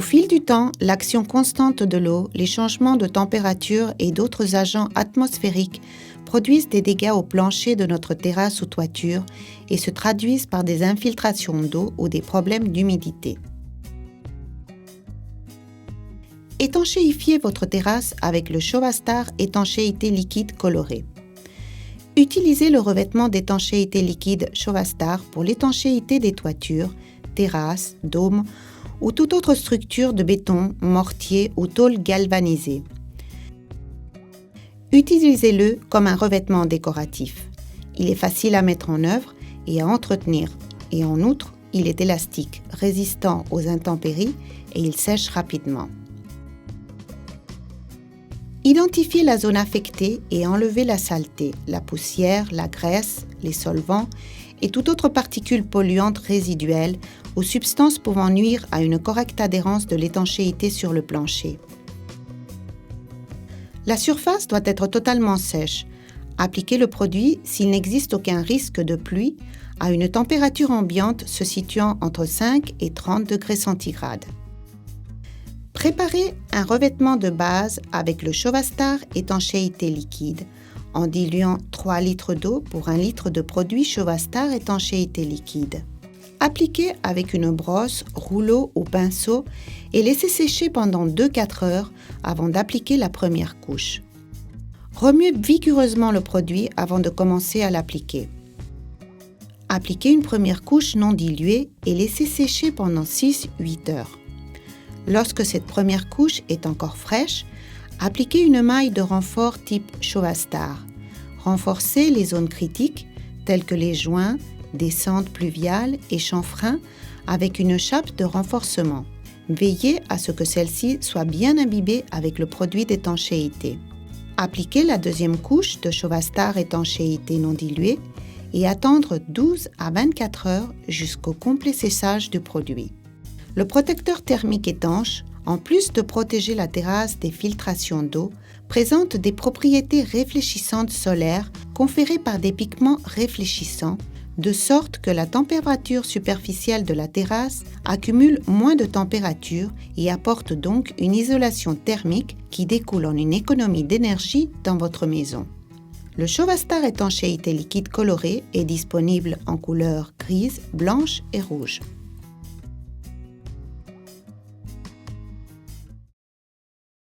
fil du temps, l'action constante de l'eau, les changements de température et d'autres agents atmosphériques produisent des dégâts au plancher de notre terrasse ou toiture et se traduisent par des infiltrations d'eau ou des problèmes d'humidité. Étanchéifiez votre terrasse avec le Chauvastar étanchéité liquide coloré. Utilisez le revêtement d'étanchéité liquide Chauvastar pour l'étanchéité des toitures, terrasses, dômes ou toute autre structure de béton, mortier ou tôle galvanisée. Utilisez-le comme un revêtement décoratif. Il est facile à mettre en œuvre et à entretenir et en outre, il est élastique, résistant aux intempéries et il sèche rapidement. Identifiez la zone affectée et enlevez la saleté, la poussière, la graisse, les solvants et toute autre particule polluante résiduelle ou substances pouvant nuire à une correcte adhérence de l'étanchéité sur le plancher. La surface doit être totalement sèche. Appliquez le produit s'il n'existe aucun risque de pluie à une température ambiante se situant entre 5 et 30 degrés centigrades. Préparez un revêtement de base avec le Chauvastar étanchéité liquide en diluant 3 litres d'eau pour 1 litre de produit Chauvastar étanchéité liquide. Appliquez avec une brosse, rouleau ou pinceau et laissez sécher pendant 2-4 heures avant d'appliquer la première couche. Remuez vigoureusement le produit avant de commencer à l'appliquer. Appliquez une première couche non diluée et laissez sécher pendant 6-8 heures. Lorsque cette première couche est encore fraîche, appliquez une maille de renfort type Chauvastar. Renforcez les zones critiques telles que les joints, descentes pluviales et chanfreins avec une chape de renforcement. Veillez à ce que celle-ci soit bien imbibée avec le produit d'étanchéité. Appliquez la deuxième couche de Chauvastar étanchéité non diluée et attendre 12 à 24 heures jusqu'au complet séchage du produit. Le protecteur thermique étanche, en plus de protéger la terrasse des filtrations d'eau, présente des propriétés réfléchissantes solaires conférées par des pigments réfléchissants, de sorte que la température superficielle de la terrasse accumule moins de température et apporte donc une isolation thermique qui découle en une économie d'énergie dans votre maison. Le Chauvastar étanchéité liquide coloré est disponible en couleurs grise, blanche et rouge.